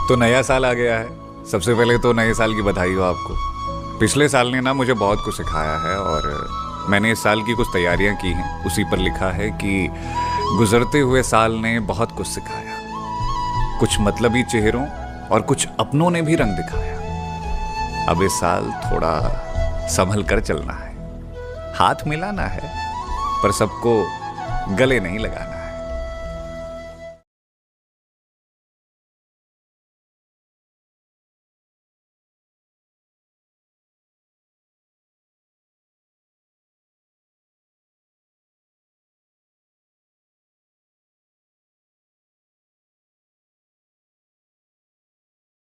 तो नया साल आ गया है। सबसे पहले तो नए साल की बधाई हो आपको। पिछले साल ने ना मुझे बहुत कुछ सिखाया है और मैंने इस साल की कुछ तैयारियां की हैं। उसी पर लिखा है कि गुजरते हुए साल ने बहुत कुछ सिखाया, कुछ मतलबी चेहरों और कुछ अपनों ने भी रंग दिखाया। अब इस साल थोड़ा संभल कर चलना है, हाथ मिलाना है पर सबको गले नहीं लगाना।